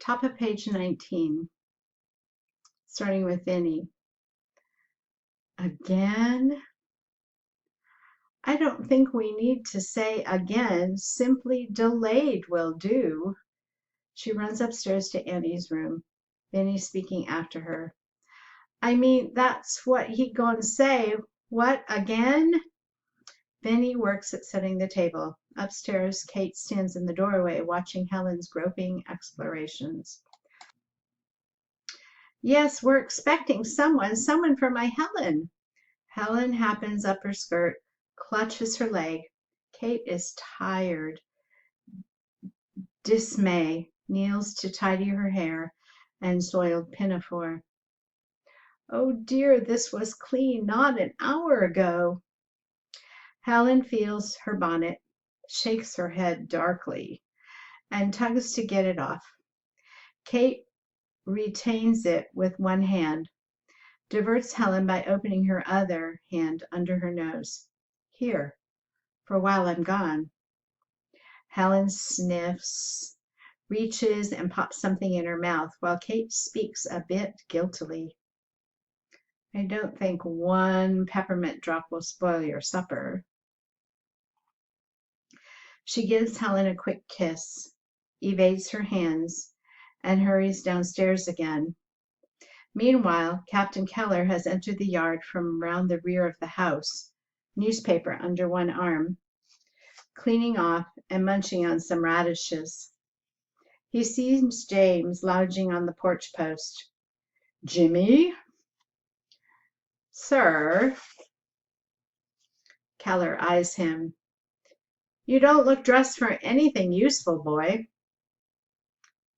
Top of page 19, starting with Vinny. Again? I don't think we need to say again. Simply delayed will do. She runs upstairs to Annie's room. Vinny speaking after her. I mean, that's what he gonna say. What, again? Vinny works at setting the table. Upstairs, Kate stands in the doorway watching Helen's groping explorations. Yes, we're expecting someone for my Helen. Helen happens up her skirt, clutches her leg. Kate is tired. Dismay kneels to tidy her hair and soiled pinafore. Oh dear, this was clean not an hour ago. Helen feels her bonnet, shakes her head darkly, and tugs to get it off. Kate retains it with one hand, diverts Helen by opening her other hand under her nose. Here, for while I'm gone. Helen sniffs, reaches, and pops something in her mouth while Kate speaks a bit guiltily. I don't think one peppermint drop will spoil your supper. She gives Helen a quick kiss, evades her hands, and hurries downstairs again. Meanwhile, Captain Keller has entered the yard from round the rear of the house, newspaper under one arm, cleaning off and munching on some radishes. He sees James lounging on the porch post. Jimmy? Sir? Keller eyes him. You don't look dressed for anything useful, boy.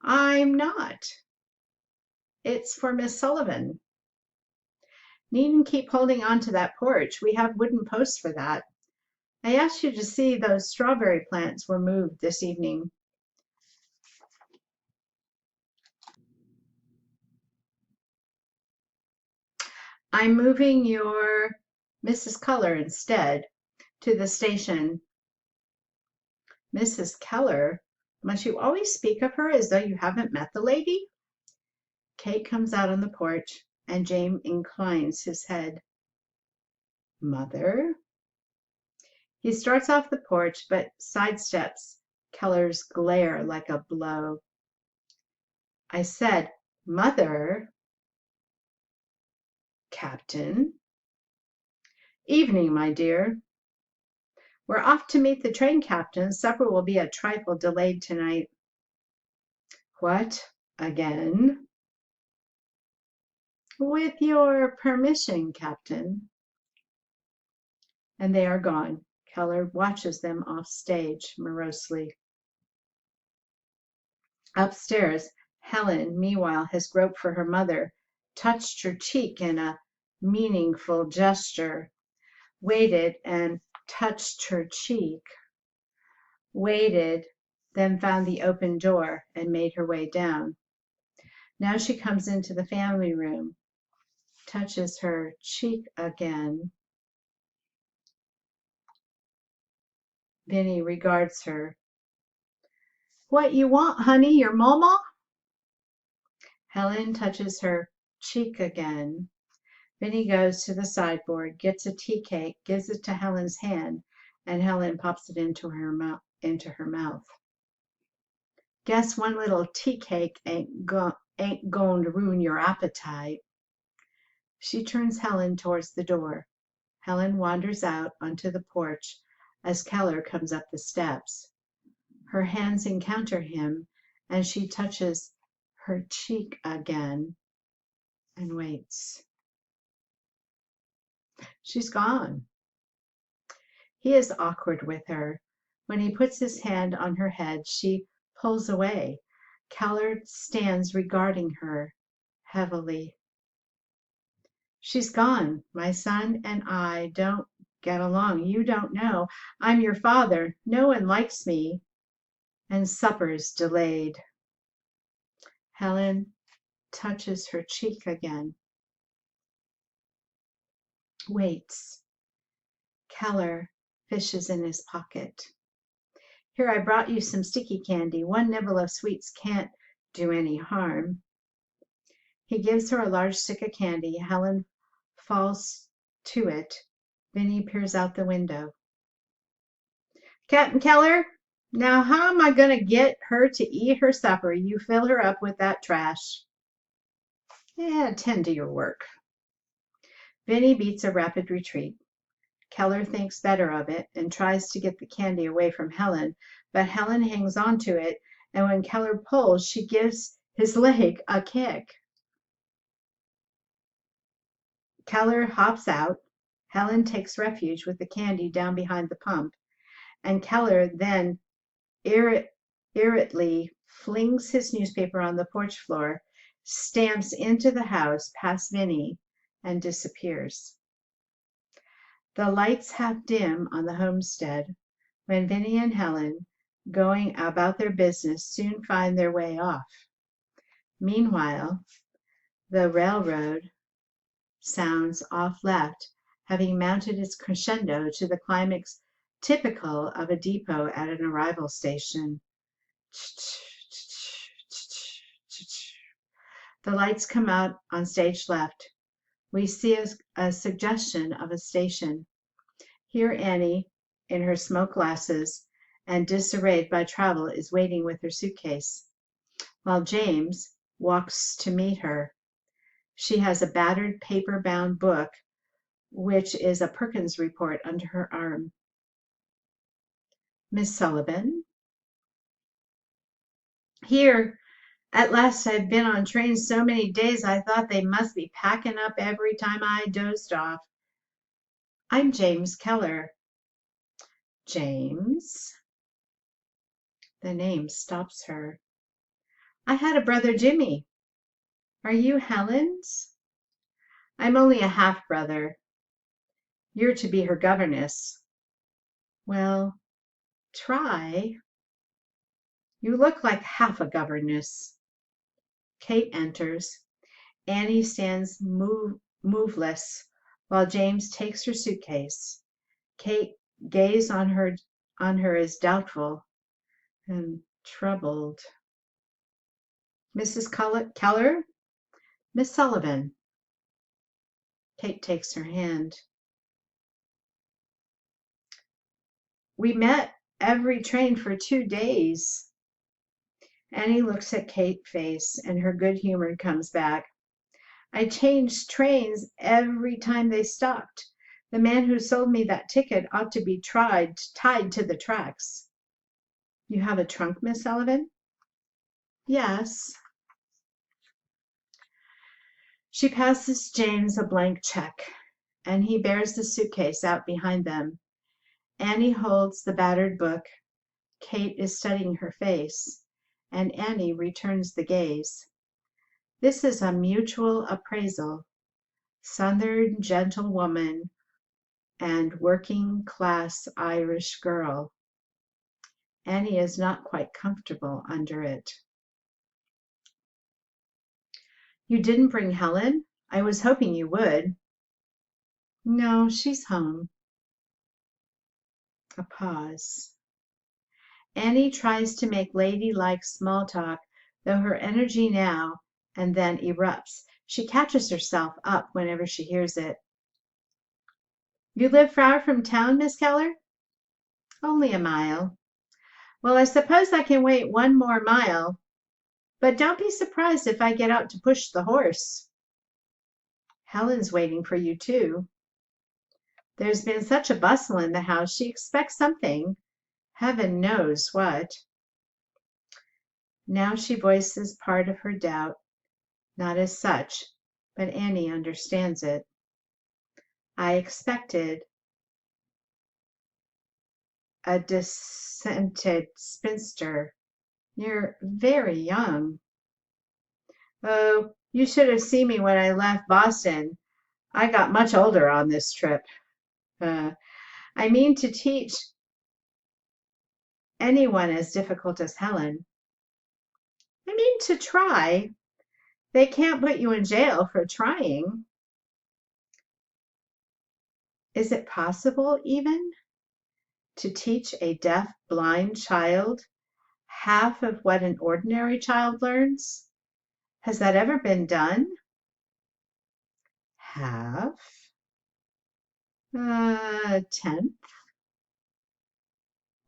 I'm not. It's for Miss Sullivan. Needn't keep holding on to that porch. We have wooden posts for that. I asked you to see those strawberry plants were moved this evening. I'm moving your Mrs. Keller instead to the station. Mrs. Keller? Must you always speak of her as though you haven't met the lady? Kate comes out on the porch, and James inclines his head. Mother? He starts off the porch, but sidesteps Keller's glare like a blow. I said, Mother. Captain. Evening, my dear. We're off to meet the train captain. Supper will be a trifle delayed tonight. What? Again? With your permission, Captain. And they are gone. Keller watches them off stage morosely. Upstairs, Helen, meanwhile, has groped for her mother, touched her cheek in a meaningful gesture, waited and touched her cheek, waited, then found the open door and made her way down. Now she comes into the family room, touches her cheek again. Vinny regards her. What you want, honey, your mama? Helen touches her cheek again. Vinny goes to the sideboard, gets a tea cake, gives it to Helen's hand, and Helen pops it into her mouth. Guess one little tea cake ain't going to ruin your appetite. She turns Helen towards the door. Helen wanders out onto the porch as Keller comes up the steps. Her hands encounter him, and she touches her cheek again and waits. She's gone. He is awkward with her. When he puts his hand on her head, she pulls away. Keller stands regarding her heavily. She's gone. My son and I don't get along. You don't know. I'm your father. No one likes me. And supper's delayed. Helen touches her cheek again. Waits. Keller fishes in his pocket. Here, I brought you some sticky candy. One nibble of sweets can't do any harm. He gives her a large stick of candy. Helen falls to it. Vinny peers out the window. Captain Keller, now how am I going to get her to eat her supper? You fill her up with that trash. Yeah, attend to your work. Vinny beats a rapid retreat. Keller thinks better of it and tries to get the candy away from Helen, but Helen hangs on to it, and when Keller pulls, she gives his leg a kick. Keller hops out. Helen takes refuge with the candy down behind the pump, and Keller then irritably flings his newspaper on the porch floor, stamps into the house past Vinny, and disappears. The lights half dim on the homestead when Vinny and Helen, going about their business, soon find their way off. Meanwhile, the railroad sounds off left, having mounted its crescendo to the climax typical of a depot at an arrival station. The lights come out on stage left. We see a suggestion of a station. Here Annie, in her smoke glasses and disarrayed by travel, is waiting with her suitcase, while James walks to meet her. She has a battered paper-bound book, which is a Perkins report, under her arm. Miss Sullivan? Here, at last. I've been on trains so many days I thought they must be packing up every time I dozed off. I'm James Keller. James? The name stops her. I had a brother Jimmy. Are you Helen's? I'm only a half-brother. You're to be her governess. Well, try. You look like half a governess. Kate enters. Annie stands moveless while James takes her suitcase. Kate gazes on her as doubtful and troubled. Mrs. Keller? Miss Sullivan. Kate takes her hand. We met every train for 2 days. Annie looks at Kate's face and her good humor comes back. I changed trains every time they stopped. The man who sold me that ticket ought to be tied to the tracks. You have a trunk, Miss Sullivan? Yes. She passes James a blank check, and he bears the suitcase out behind them. Annie holds the battered book. Kate is studying her face, and Annie returns the gaze. This is a mutual appraisal. Southern gentlewoman and working-class Irish girl. Annie is not quite comfortable under it. You didn't bring Helen? I was hoping you would. No, she's home. A pause. Annie tries to make ladylike small talk, though her energy now and then erupts. She catches herself up whenever she hears it. You live far from town, Miss Keller? Only a mile. Well, I suppose I can wait 1 more mile, but don't be surprised if I get out to push the horse. Helen's waiting for you, too. There's been such a bustle in the house. She expects something. Heaven knows what. Now she voices part of her doubt, not as such, but Annie understands it. I expected a dissented spinster. You're very young. Oh, you should have seen me when I left Boston. I got much older on this trip. I mean to teach anyone as difficult as Helen. I mean to try. They can't put you in jail for trying. Is it possible, even, to teach a deaf, blind child Half of what an ordinary child learns? Has that ever been done? Half? Tenth?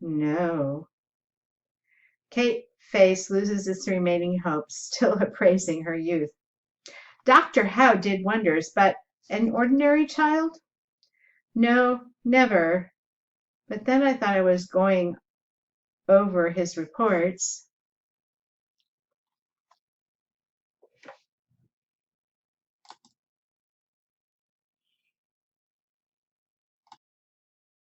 No. Kate's face loses its remaining hope, still appraising her youth. Dr. Howe did wonders, but an ordinary child? No, never. But then I thought I was going over his reports.